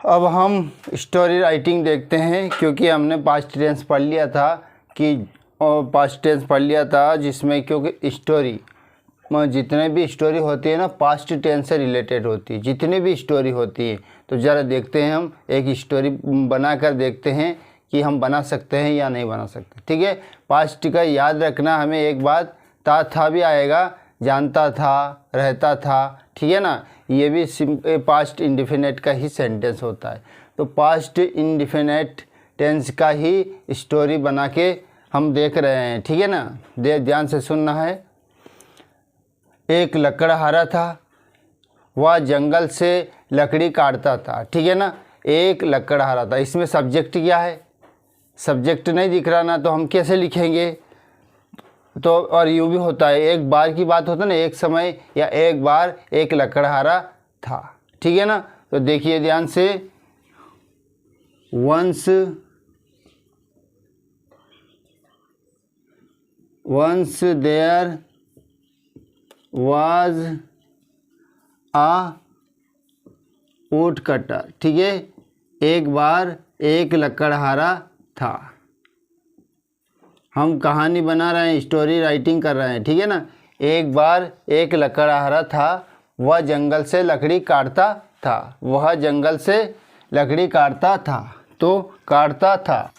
अब हम story writing देखते हैं, क्योंकि हमने पास्ट टेंस पढ़ लिया था जिसमें क्योंकि स्टोरी जितने भी स्टोरी होती है ना पास्ट टेंस से रिलेटेड होती है। जितनी भी स्टोरी होती है तो ज़रा देखते हैं, हम एक स्टोरी बनाकर देखते हैं कि हम बना सकते हैं या नहीं बना सकते। ठीक है, पास्ट का याद रखना हमें एक बात, था भी आएगा, जानता था, रहता था। ठीक है ना, ये भी पास्ट इंडेफिनिट का ही सेंटेंस होता है। तो पास्ट इंडेफिनिट टेंस का ही स्टोरी बना के हम देख रहे हैं। ठीक है ना, ध्यान से सुनना है। एक लकड़हारा था, वह जंगल से लकड़ी काटता था। ठीक है ना, एक लकड़हारा था। इसमें सब्जेक्ट क्या है? सब्जेक्ट नहीं दिख रहा ना, तो हम कैसे लिखेंगे? तो और यूँ भी होता है, एक बार की बात होता है ना, एक समय या एक बार एक लकड़हारा था। ठीक है ना, तो देखिए ध्यान से, once there was a woodcutter. ठीक है, एक बार एक लकड़हारा था। हम कहानी बना रहे हैं, स्टोरी राइटिंग कर रहे हैं। ठीक है ना, एक बार एक लकड़हारा था, वह जंगल से लकड़ी काटता था। वह जंगल से लकड़ी काटता था, तो काटता था।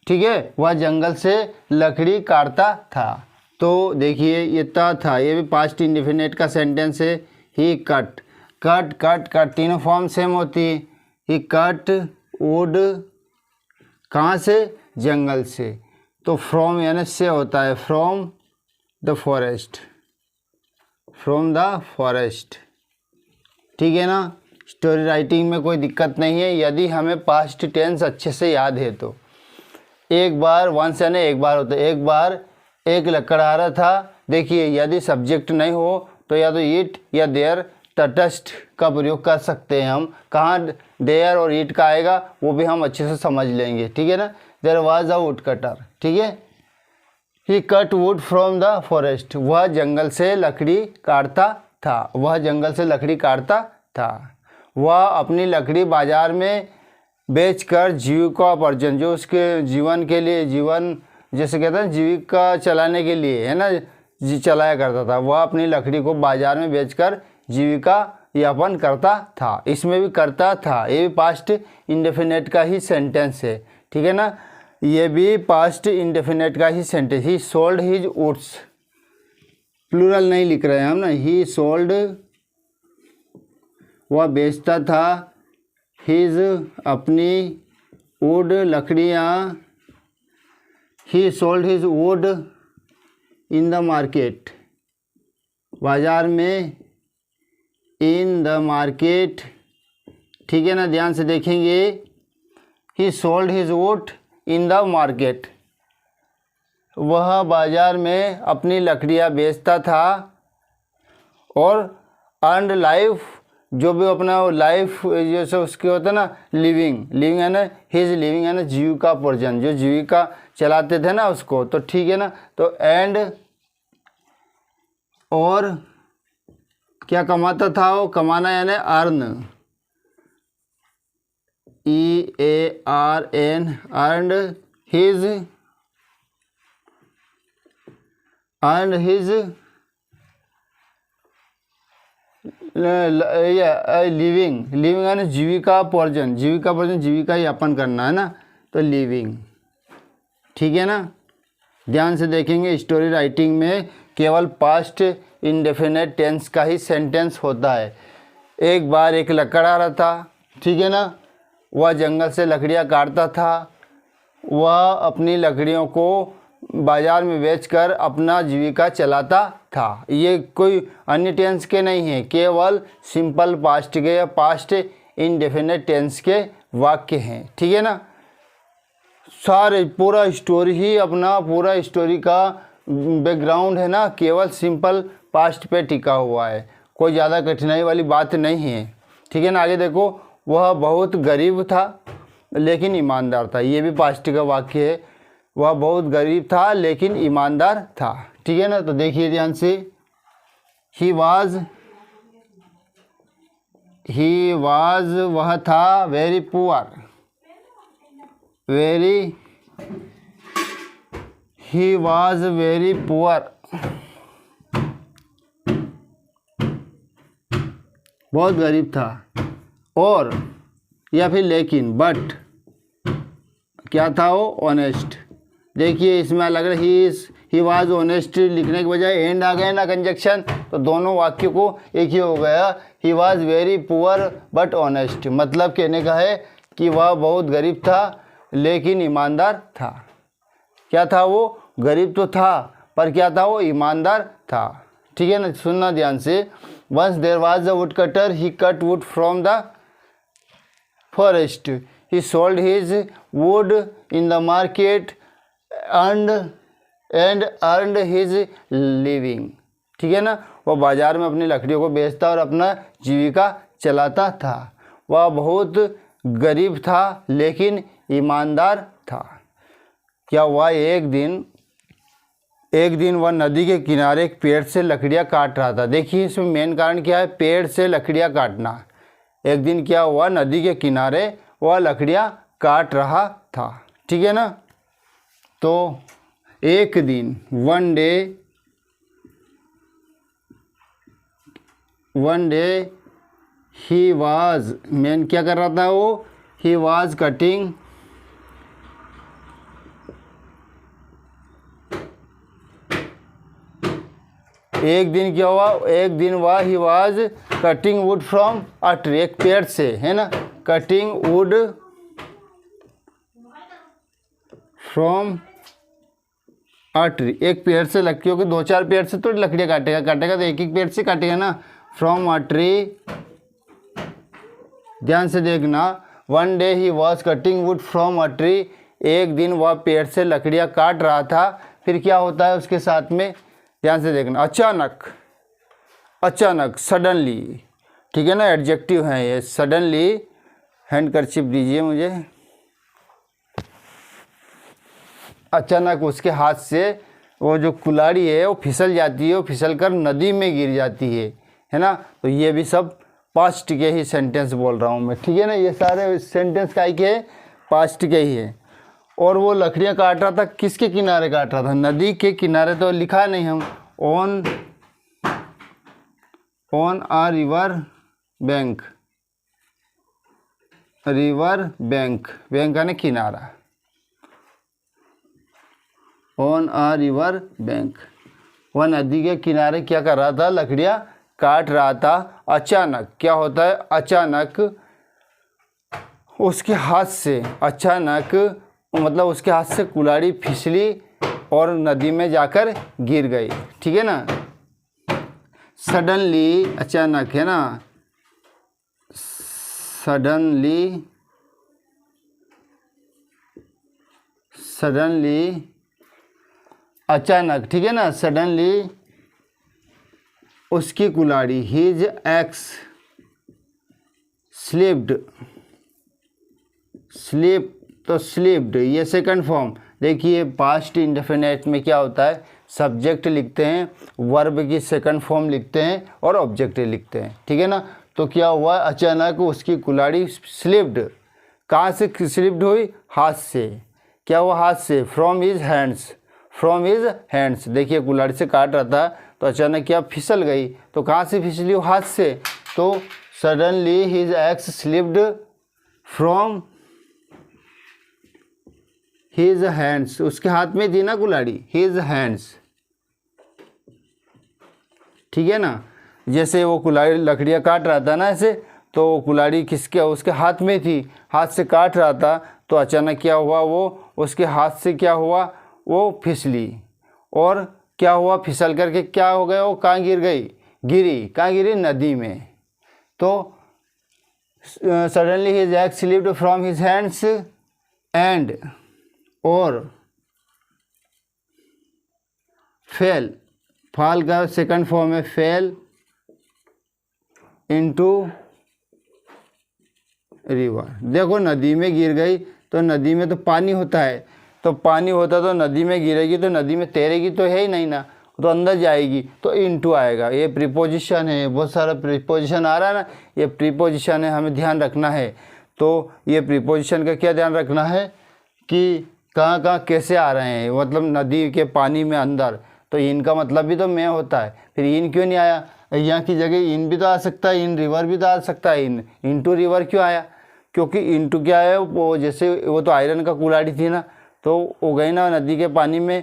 ठीक है, वह जंगल से लकड़ी काटता था। तो देखिए ये था, ये भी पास्ट इंडेफिनिट का सेंटेंस है। He cut, cut cut cut तीनों फॉर्म सेम होती है। ही कट वुड, कहाँ से? जंगल से। तो फ्रॉम यानी से होता है, from the forest, from the forest. ठीक है ना, स्टोरी राइटिंग में कोई दिक्कत नहीं है यदि हमें पास्ट टेंस अच्छे से याद है तो। एक बार, वंस यानी एक बार होता है, एक बार एक लकड़हारा था। देखिए यदि सब्जेक्ट नहीं हो तो या तो इट या देयर, तटस्थ का प्रयोग कर सकते हैं हम। कहाँ देयर और इट का आएगा वो भी हम अच्छे से समझ लेंगे। ठीक है ना, there was a would cutter. ठीक है, he cut wood from the forest, वह जंगल से लकड़ी काटता था। वह जंगल से लकड़ी काटता था। वह अपनी लकड़ी बाजार में बेचकर जीविकोपार्जन, जो उसके जीवन के लिए, जीवन जैसे कहते हैं जीविका चलाने के लिए है ना, चलाया करता था। वह अपनी लकड़ी को बाजार में बेचकर जीविका यापन करता था। इसमें भी करता था, ये भी पास्ट इंडेफिनिट का ही सेंटेंस है। ठीक है ना, ये भी पास्ट इंडेफिनिट का ही sentence. He sold his woods, plural नहीं लिख रहे हैं हम ना, ही सोल्ड, वह बेचता था, हिज अपनी, वुड लकड़ियाँ, ही sold his wood in the market, बाजार में, इन द मार्केट। ठीक है ना, ध्यान से देखेंगे, ही sold his wood in the market, वह बाजार में अपनी लकड़ियाँ बेचता था। और अर्नड लाइफ, जो भी अपना लाइफ जैसे उसके होता है ना, लिविंग, लिविंग है ना, हिज लिविंग है ना, जीविकोपार्जन, जो जीविका चलाते थे ना उसको। तो ठीक है ना, तो एंड, और क्या कमाता था वो? कमाना यानी earn, EARN, earned his, living, living है ना, जीविकोपार्जन, जीविकोपार्जन जीविका यापन करना है ना, तो लिविंग। ठीक है ना, ध्यान से देखेंगे, स्टोरी राइटिंग में केवल पास्ट इंडेफिनिट टेंस का ही सेंटेंस होता है। एक बार एक लकड़हारा था। ठीक है ना, वह जंगल से लकड़ियाँ काटता था। वह अपनी लकड़ियों को बाजार में बेचकर अपना जीविका चलाता था। ये कोई अन्य टेंस के नहीं है, केवल सिंपल पास्ट के या पास्ट इंडेफिनिट टेंस के वाक्य हैं। ठीक है ना, सारे पूरा स्टोरी ही, अपना पूरा स्टोरी का बैकग्राउंड है ना, केवल सिंपल पास्ट पे टिका हुआ है, कोई ज़्यादा कठिनाई वाली बात नहीं है। ठीक है ना, आगे देखो, वह बहुत गरीब था लेकिन ईमानदार था। ये भी पास्ट का वाक्य है, वह बहुत गरीब था लेकिन ईमानदार था। ठीक है ना, तो देखिए ध्यान से, ही वाज ही वाज, वह था, very poor, very, he was very poor, बहुत गरीब था। और या फिर लेकिन, बट क्या था वो, ऑनेस्ट। देखिए इसमें अलग अलग ही वाज ऑनेस्ट लिखने के बजाय एंड आ गए ना कंजक्शन, तो दोनों वाक्य को एक ही हो गया। He was very poor but honest, मतलब कहने का है कि वह बहुत गरीब था लेकिन ईमानदार था। क्या था वो, गरीब तो था पर क्या था वो, ईमानदार था। ठीक है ना, सुनना ध्यान से। Once there was a would cutter, he cut wood from the forest, he sold his wood in the market and earned his living. ठीक है ना, वह बाजार में अपनी लकड़ियों को बेचता और अपना जीविका चलाता था। वह बहुत गरीब था लेकिन ईमानदार था। क्या हुआ, एक दिन वह नदी के किनारे एक पेड़ से लकड़ियाँ काट रहा था। देखिए इसमें मेन कारण क्या है, पेड़ से लकड़ियाँ काटना। एक दिन क्या हुआ, नदी के किनारे वह लकड़ियाँ काट रहा था। ठीक है ना, तो एक दिन, one day he was, main क्या कर रहा था वो, ही वाज कटिंग, एक दिन क्या हुआ, एक दिन वह he was cutting wood from a tree, एक पेड़ से, है ना, cutting wood from a tree, एक पेड़ से लकड़ियों के, दो चार पेड़ से तो लकड़ियाँ काटेगा तो एक एक पेड़ से काटेगा ना, फ्रॉम अ ट्री। ध्यान से देखना, one day he was cutting wood from a tree, एक दिन वह पेड़ से लकड़ियाँ काट रहा था। फिर क्या होता है उसके साथ में, ध्यान से देखना, अचानक, सडनली। ठीक है ना, एडजेक्टिव है ये, सडनली। हैंडकरचिप दीजिए मुझे। अचानक उसके हाथ से वो जो कुल्हाड़ी है वो फिसल जाती है, वो फिसल कर नदी में गिर जाती है ना। तो ये भी सब पास्ट के ही सेंटेंस बोल रहा हूँ मैं। ठीक है ना, ये सारे सेंटेंस का के पास्ट के ही है। और वो लकड़ियाँ काट रहा था, किसके किनारे काट रहा था, नदी के किनारे। तो लिखा नहीं हम, on a river bank, bank आने किनारा, ऑन आ रिवर बैंक, वह नदी के किनारे क्या कर रहा था, लकड़ियाँ काट रहा था। अचानक क्या होता है, अचानक उसके हाथ से, अचानक मतलब उसके हाथ से कुल्हाड़ी फिसली और नदी में जाकर गिर गई। ठीक है ना, सडनली, अचानक, है ना, सडनली अचानक। ठीक है ना, सडनली उसकी कुल्हाड़ी, हिज एक्स स्लिप्ड, तो स्लिप्ड ये सेकंड फॉर्म। देखिए पास्ट इंडेफिनिट में क्या होता है, सब्जेक्ट लिखते हैं, वर्ब की सेकंड फॉर्म लिखते हैं और ऑब्जेक्ट लिखते हैं। ठीक है ना, तो क्या हुआ, अचानक उसकी कुल्हाड़ी स्लिप्ड, कहाँ से स्लिप्ड हुई, हाथ से। क्या हुआ, हाथ से, फ्रॉम हिज हैंड्स। देखिए कुल्हाड़ी से काट रहा था तो अचानक क्या, फिसल गई। तो कहाँ से फिसली, हाथ से। तो suddenly his ex slipped from his hands, उसके हाथ में थी ना कुल्हाड़ी, हिज हैंड्स। ठीक है ना, जैसे वो कुल्हाड़ी लकड़ियाँ काट रहा था ना ऐसे, तो कुल्हाड़ी किसके, उसके हाथ में थी, हाथ से काट रहा था। तो अचानक क्या हुआ, वो उसके हाथ से क्या हुआ, वो फिसली। और क्या हुआ, फिसल करके क्या हो गया, वो कहाँ गिर गई, कहाँ गिरी, नदी में। तो suddenly his ex slipped from his hands and, और फेल, फॉल का सेकंड फॉर्म है फेल इनटू रिवर। देखो नदी में गिर गई, तो नदी में तो पानी होता है, तो पानी होता तो नदी में गिरेगी तो नदी में तैरेगी तो है ही नहीं ना, तो अंदर जाएगी तो इनटू आएगा। ये प्रीपोजिशन है, बहुत सारा प्रीपोजिशन आ रहा है ना, ये प्रीपोजिशन है, हमें ध्यान रखना है। तो ये प्रीपोजिशन का क्या ध्यान रखना है कि कहाँ कहाँ कैसे आ रहे हैं, मतलब नदी के पानी में अंदर, तो इनका मतलब भी तो में होता है, फिर इन क्यों नहीं आया? यहाँ की जगह इन भी तो आ सकता है, इन रिवर भी तो आ सकता है, इनटू रिवर क्यों आया? क्योंकि इनटू क्या है, वो जैसे वो तो आयरन का कुल्हाड़ी थी ना, तो वो गई ना नदी के पानी में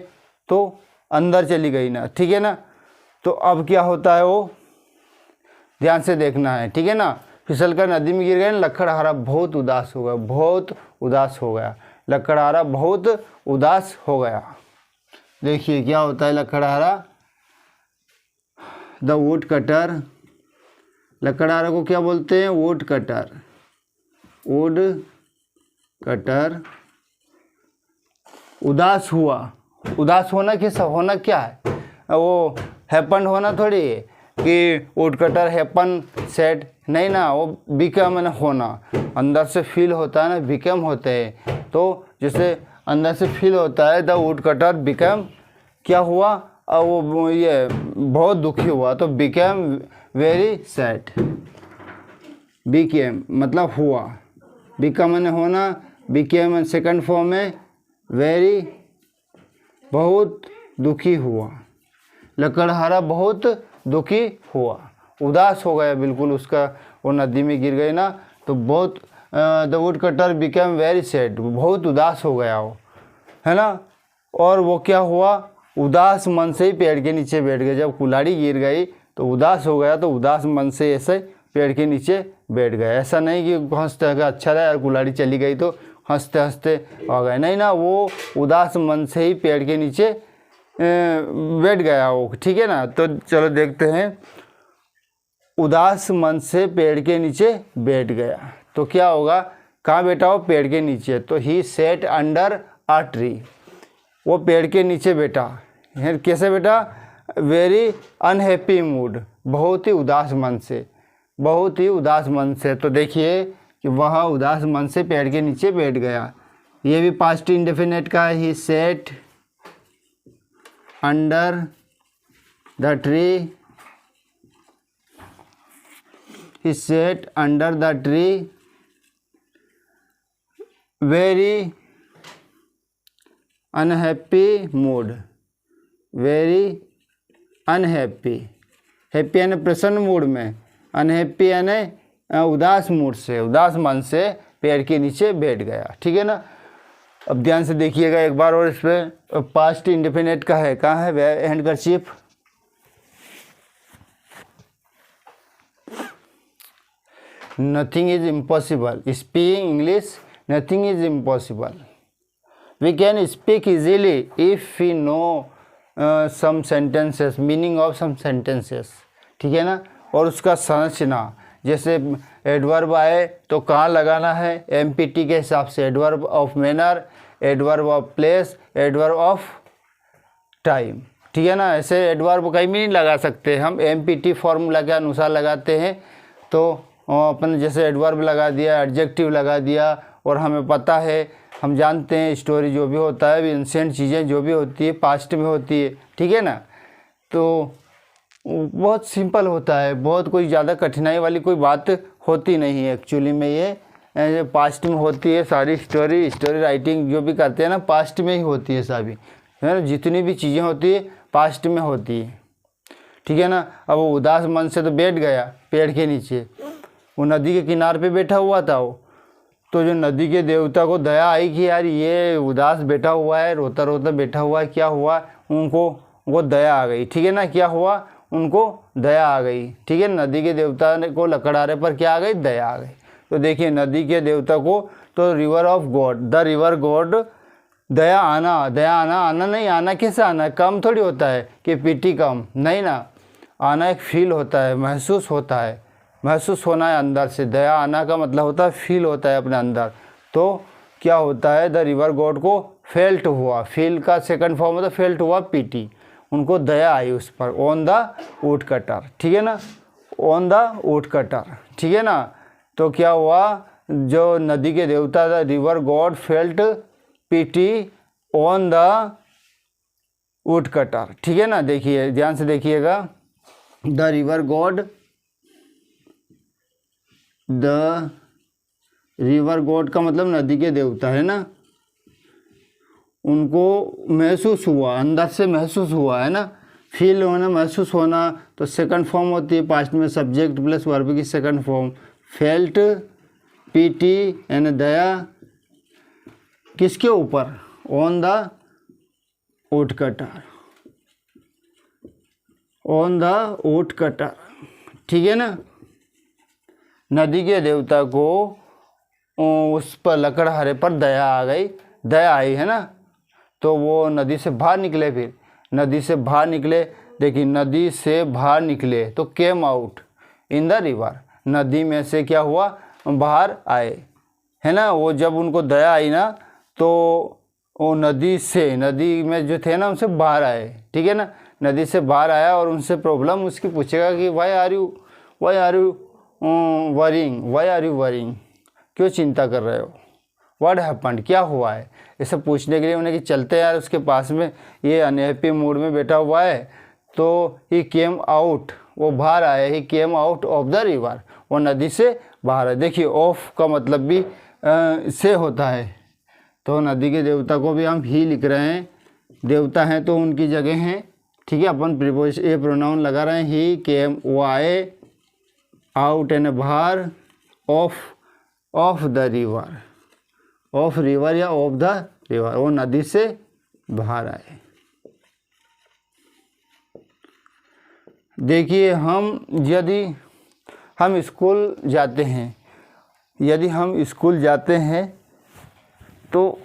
तो अंदर चली गई ना, ठीक है ना। तो अब क्या होता है वो ध्यान से देखना है, ठीक है ना। फिसल कर नदी में गिर गए, लकड़हारा बहुत उदास हो गया, बहुत उदास हो गया, लकड़हारा बहुत उदास हो गया। देखिए क्या होता है लकड़हारा, द वुड कटर, लकड़हारा को क्या बोलते हैं? वुड कटर, वुड कटर उदास हुआ। उदास होना कैसा होना, क्या है वो? हैपन होना थोड़ी है कि वुड कटर हैपन सेड, नहीं ना, वो बिकम है ना, होना अंदर से फील होता है ना, बिकम होते हैं। तो जैसे अंदर से फील होता है, द वुड कटर बिकम, क्या हुआ? वो ये बहुत दुखी हुआ, तो बिकम वेरी सैड, बिकेम मतलब हुआ, बिकम ने होना, बिकेम सेकंड फॉर्म में वेरी बहुत दुखी हुआ, लकड़हारा बहुत दुखी हुआ, उदास हो गया बिल्कुल, उसका वो नदी में गिर गई ना, तो बहुत the wood cutter became very sad, बहुत उदास हो गया वो, है ना। और वो क्या हुआ? उदास मन से ही पेड़ के नीचे बैठ गया। जब कुल्हाड़ी गिर गई तो उदास हो गया, तो उदास मन से ऐसे पेड़ के नीचे बैठ गया। ऐसा नहीं कि हंसते हंसते अच्छा रहा यार कुल्हाड़ी चली गई तो हंसते हंसते आ गए, नहीं ना, वो उदास मन से ही पेड़ के नीचे बैठ गया वो, ठीक है ना। तो चलो देखते हैं, उदास मन से पेड़ के नीचे बैठ गया तो क्या होगा? कहाँ बैठा हो? पेड़ के नीचे। तो ही सेट अंडर अ ट्री, वो पेड़ के नीचे बैठा। कैसे बैठा? वेरी अनहैप्पी मूड, बहुत ही उदास मन से, बहुत ही उदास मन से। तो देखिए कि वह उदास मन से पेड़ के नीचे बैठ गया। ये भी पास्ट इंडेफिनेट का है। He sat under the tree, he sat under the tree very unhappy mood, very unhappy, happy यानी प्रसन्न मूड में, अनहैप्पी यानी उदास मूड से, उदास मन से पेड़ के नीचे बैठ गया, ठीक है ना। अब ध्यान से देखिएगा एक बार और, इस पर पास्ट इंडेफिनेट का है, कहाँ है handkerchief? Nothing is impossible, speaking English, nothing is impossible. We can speak easily if we know some sentences, meaning of some sentences, ठीक है ना। और उसका संरचना, जैसे एडवर्ब आए तो कहाँ लगाना है? एमपीटी के हिसाब से, adverb of manner, adverb of place, adverb of time, ठीक है ना। ऐसे एडवर्ब कहीं भी नहीं लगा सकते हम, एमपीटी फॉर्मूला के अनुसार लगाते हैं। तो अपन जैसे एडवर्ब लगा दिया, एडजेक्टिव लगा दिया, और हमें पता है, हम जानते हैं स्टोरी जो भी होता है, एंशिएंट चीज़ें जो भी होती है पास्ट में होती है, ठीक है ना। तो बहुत सिंपल होता है, बहुत कोई ज़्यादा कठिनाई वाली कोई बात होती नहीं है एक्चुअली में। ये पास्ट में होती है सारी स्टोरी राइटिंग जो भी करते हैं ना, पास्ट में ही होती है सभी, है ना। जितनी भी चीज़ें होती है पास्ट में होती है, ठीक है ना। अब वो उदास मन से तो बैठ गया पेड़ के नीचे, वो नदी के किनारे पे बैठा हुआ था वो, तो जो नदी के देवता को दया आई कि यार ये उदास बैठा हुआ है, रोता रोता बैठा हुआ है, क्या हुआ? उनको दया आ गई, ठीक है ना। क्या हुआ? उनको दया आ गई, ठीक है। नदी के देवता को लकड़हारे पर क्या आ गई? दया आ गई। तो देखिए नदी के देवता को, तो river of God, the river God, दया आना, आना नहीं, आना कैसे आना? कम थोड़ी होता है कि पीटी कम, नहीं ना, आना एक फील होता है, महसूस होता है, महसूस होना है अंदर से। दया आना का मतलब होता है फील होता है अपने अंदर। तो क्या होता है? द रिवर गॉड को फेल्ट हुआ, फील का सेकंड फॉर्म होता है फेल्ट हुआ, पीटी, उनको दया आई उस पर, ऑन द वुड कटर, ठीक है ना, ऑन द वुड कटर, ठीक है ना। तो क्या हुआ? जो नदी के देवता the river God felt PT on the woodcutter, ठीक है ना। देखिए ध्यान से देखिएगा, the river God, the river God का मतलब नदी के देवता है ना, उनको महसूस हुआ, अंदर से महसूस हुआ है ना, फील होना, महसूस होना। तो सेकंड फॉर्म होती है पास्ट में सब्जेक्ट प्लस वर्ब की second form, felt, pity and दया किसके ऊपर, on the woodcutter, on the woodcutter, ठीक है ना। नदी के देवता को उस पर लकड़हारे पर दया आ गई, दया आई है ना, तो वो नदी से बाहर निकले। फिर नदी से बाहर निकले, देखिए नदी से बाहर निकले तो came out in the river, नदी में से क्या हुआ, बाहर आए, है ना। वो जब उनको दया आई ना तो वो नदी से, नदी में जो थे ना उनसे बाहर आए, ठीक है ना। नदी से बाहर आया और उनसे प्रॉब्लम उसकी पूछेगा कि वाई आर यू वरिंग, क्यों चिंता कर रहे हो, व्हाट हैपेंड, क्या हुआ है, ये सब पूछने के लिए उन्हें कि चलते यार उसके पास में, ये अनहैप्पी मूड में बैठा हुआ है। तो ही केम आउट, वो बाहर आया, he came out of the river, वो नदी से बाहर है। देखिए ऑफ का मतलब भी से होता है, तो नदी के देवता को भी हम ही लिख रहे हैं, देवता हैं तो उनकी जगह हैं, ठीक है। अपन प्रीपोजिशन ए प्रोनाउन लगा रहे हैं, ही केम, वो आए, आउट एंड बाहर, of the river, of river या ऑफ द रिवर, वो नदी से बाहर आए। देखिए यदि हम स्कूल जाते हैं, यदि हम स्कूल जाते हैं तो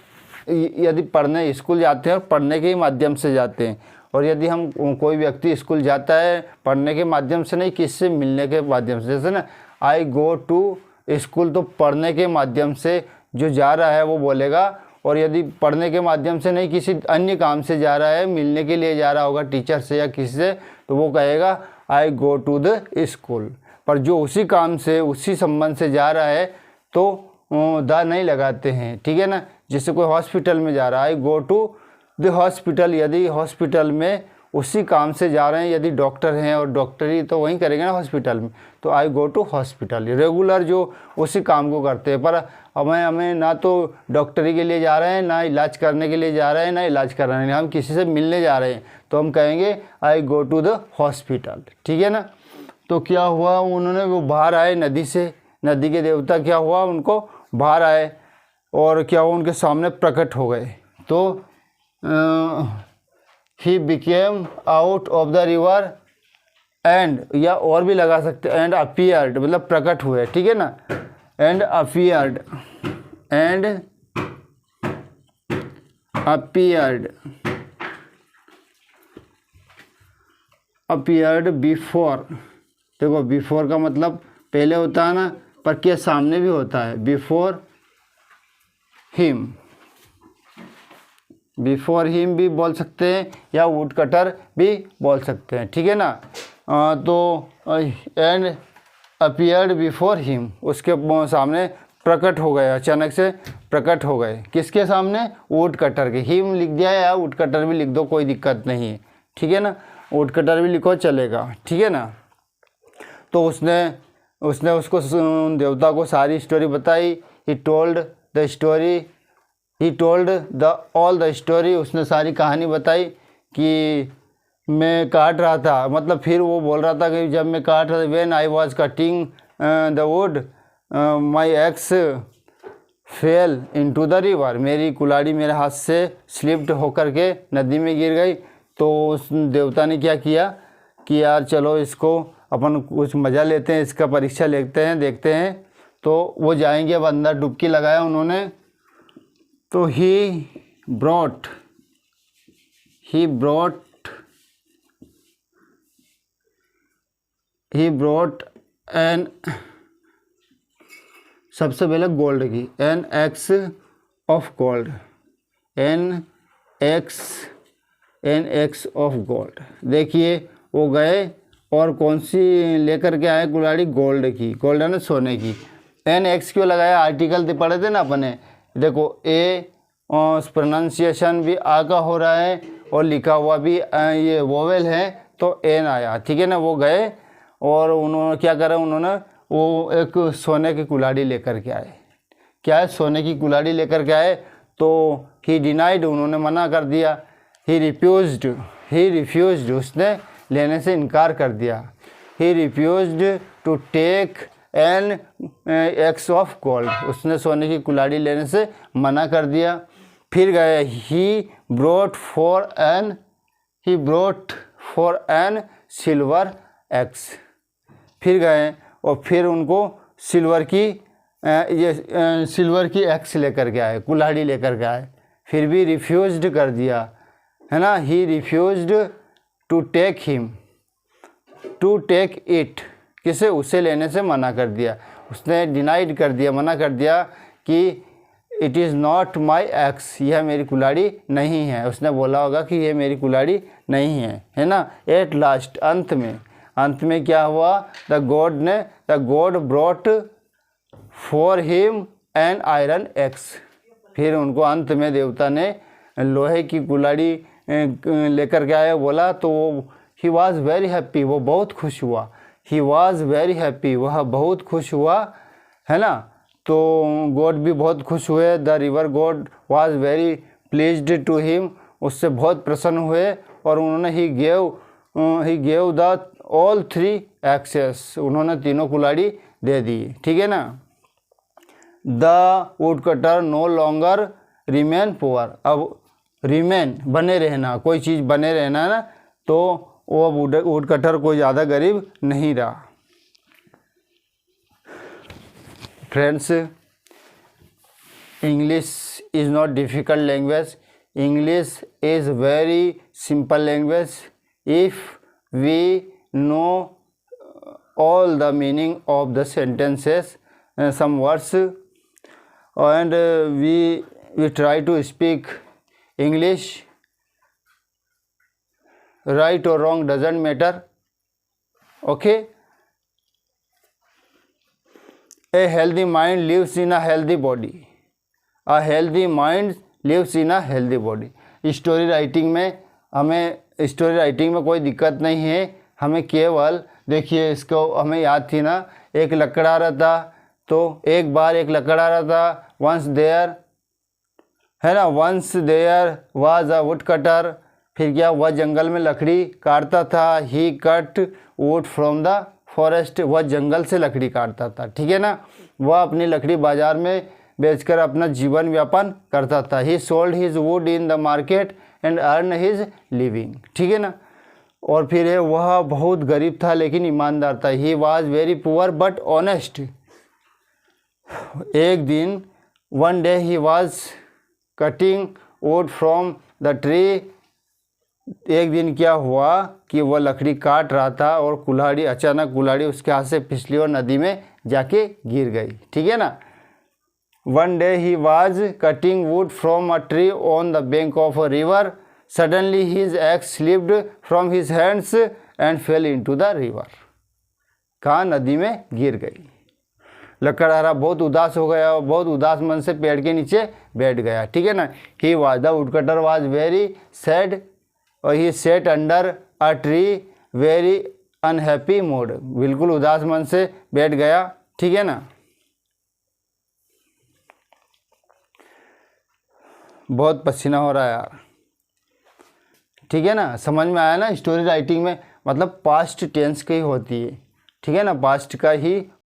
यदि पढ़ने स्कूल जाते हैं और पढ़ने के ही माध्यम से जाते हैं, और यदि हम कोई व्यक्ति स्कूल जाता है पढ़ने के माध्यम से नहीं, किससे मिलने के माध्यम से, जैसे ना आई गो टू स्कूल, तो पढ़ने के माध्यम से जो जा रहा है वो बोलेगा, और यदि पढ़ने के माध्यम से नहीं किसी अन्य काम से जा रहा है, मिलने के लिए जा रहा होगा टीचर से या किसी से, तो वो कहेगा आई गो टू द स्कूल। पर जो उसी काम से, उसी संबंध से जा रहा है तो द नहीं लगाते हैं, ठीक है ना। जैसे कोई हॉस्पिटल में जा रहा है, आई गो टू द हॉस्पिटल, यदि हॉस्पिटल में उसी काम से जा रहे हैं, यदि डॉक्टर हैं और डॉक्टरी तो वहीं करेंगे ना हॉस्पिटल में, तो आई गो टू हॉस्पिटल, रेगुलर जो उसी काम को करते हैं। पर हमें ना तो डॉक्टरी के लिए जा रहे हैं, ना इलाज करने के लिए जा रहे हैं, ना इलाज कराने के लिए, हम किसी से मिलने जा रहे हैं, तो हम कहेंगे आई गो टू द हॉस्पिटल, ठीक है ना। तो क्या हुआ, उन्होंने वो बाहर आए नदी से, नदी के देवता क्या हुआ, उनको बाहर आए और क्या हुआ, उनके सामने प्रकट हो गए। तो he became out of the river and, या और भी लगा सकते, एंड अपीयर्ड मतलब प्रकट हुए, ठीक है ना। And appeared, and appeared, appeared before, देखो बिफोर का मतलब पहले होता है ना, पर के सामने भी होता है, बिफोर हिम, बिफोर हिम भी बोल सकते हैं या वुड कटर भी बोल सकते हैं, ठीक है ना। तो एंड अपीयर्ड बिफोर हिम, उसके सामने प्रकट हो गए, अचानक से प्रकट हो गए, किसके सामने, वुड कटर के। हिम लिख दिया या वुड कटर भी लिख दो, कोई दिक्कत नहीं है, ठीक है ना। वुड कटर भी लिखो चलेगा, ठीक है ना। तो उसने उसको देवता को सारी स्टोरी बताई, he told the story, he told the all the story, उसने सारी कहानी बताई कि मैं काट रहा था, मतलब फिर वो बोल रहा था कि जब मैं काट रहा था, when I was cutting the would my x fail into the river, मेरी कुल्हाड़ी मेरे हाथ से स्लिप्ड होकर के नदी में गिर गई। तो उस देवता ने क्या किया कि यार चलो इसको अपन कुछ मज़ा लेते हैं, इसका परीक्षा लेते हैं, देखते हैं। तो वो जाएंगे, अब अंदर डुबकी लगाया उन्होंने, तो ही ब्रॉट एन, सबसे पहले गोल्ड की, an axe of gold, an axe of gold. देखिए वो गए और कौन सी लेकर के आए कुल्हाड़ी, गोल्ड की, गोल्ड है ना सोने की। एन एक्स क्यों लगाया, आर्टिकल पढ़े थे ना अपने, देखो ए प्रोनाउंसिएशन भी आ का हो रहा है और लिखा हुआ भी ये वोवेल है तो एन आया, ठीक है ना। वो गए और उन्होंने क्या करा, उन्होंने वो एक सोने की कुल्हाड़ी लेकर के आए। क्या है, सोने की कुल्हाड़ी लेकर के आए। तो ही डिनाइड, उन्होंने मना कर दिया। ही रिफ्यूज्ड, उसने लेने से इनकार कर दिया। He refused to take an axe of gold, उसने सोने की कुल्हाड़ी लेने से मना कर दिया। फिर गए, he brought for an silver axe, फिर गए और फिर उनको सिल्वर की एक्स लेकर के आए, कुल्हाड़ी लेकर के आए। फिर भी रिफ्यूज्ड कर दिया, है ना। ही रिफ्यूज्ड टू टेक इट, किसे, उसे लेने से मना कर दिया। उसने डिनाइड कर दिया, मना कर दिया कि it is not my x, यह मेरी कुल्हाड़ी नहीं है। उसने बोला होगा कि यह मेरी कुल्हाड़ी नहीं है ना। एट लास्ट, अंत में क्या हुआ, the God brought for him an iron x, फिर उनको अंत में देवता ने लोहे की कुल्हाड़ी लेकर के आया। बोला तो ही वॉज वेरी हैप्पी, वो बहुत खुश हुआ। ही वॉज वेरी हैप्पी, वह बहुत खुश हुआ, है ना। तो गॉड भी बहुत खुश हुए। The river god was very pleased to him, उससे बहुत प्रसन्न हुए और उन्होंने he gave the all 3 axes, उन्होंने तीनों कुल्हाड़ी दे दी, ठीक है ना। The woodcutter no longer remain poor, अब रिमेन बने रहना, कोई चीज़ बने रहना है ना, तो वो वुड कटर कोई ज़्यादा गरीब नहीं रहा। Friends, English is not difficult language, English is very simple language if we know all the meaning of the sentences, some words, and we try to speak English. Right or wrong doesn't matter, okay. A healthy mind lives in a healthy body, a healthy mind lives in a healthy body. Story writing में कोई दिक्कत नहीं है, हमें केवल देखिए, इसको हमें याद थी ना, एक लकड़ आ रहा था, तो एक बार एक लकड़ आ रहा था, वंस देयर, है ना, once there was a would cutter, फिर क्या, वह जंगल में लकड़ी काटता था। He cut wood from the forest, वह जंगल से लकड़ी काटता था, ठीक है ना। वह अपनी लकड़ी बाजार में बेचकर अपना जीवन व्यापन करता था। ही sold his wood in the market and earn his living, ठीक है ना। और फिर है, वह बहुत गरीब था लेकिन ईमानदार था। He was very poor but honest, एक दिन, one day he was cutting would from the tree, एक दिन क्या हुआ कि वह लकड़ी काट रहा था और अचानक कुल्हाड़ी उसके हाथ से फिसली और नदी में जाके गिर गई, ठीक है ना। One day he was cutting wood from a tree on the bank of a river, suddenly his axe slipped from his hands and fell into the river, कहाँ, नदी में गिर गई। लकड़हारा बहुत उदास हो गया और बहुत उदास मन से पेड़ के नीचे बैठ गया, ठीक है ना। He was, the woodcutter was very sad और he sat under a tree very unhappy mood, बिल्कुल उदास मन से बैठ गया, ठीक है ना। बहुत पसीना हो रहा है यार, ठीक है ना। समझ में आया ना, स्टोरी राइटिंग में मतलब पास्ट टेंस की होती है, ठीक है ना, पास्ट का ही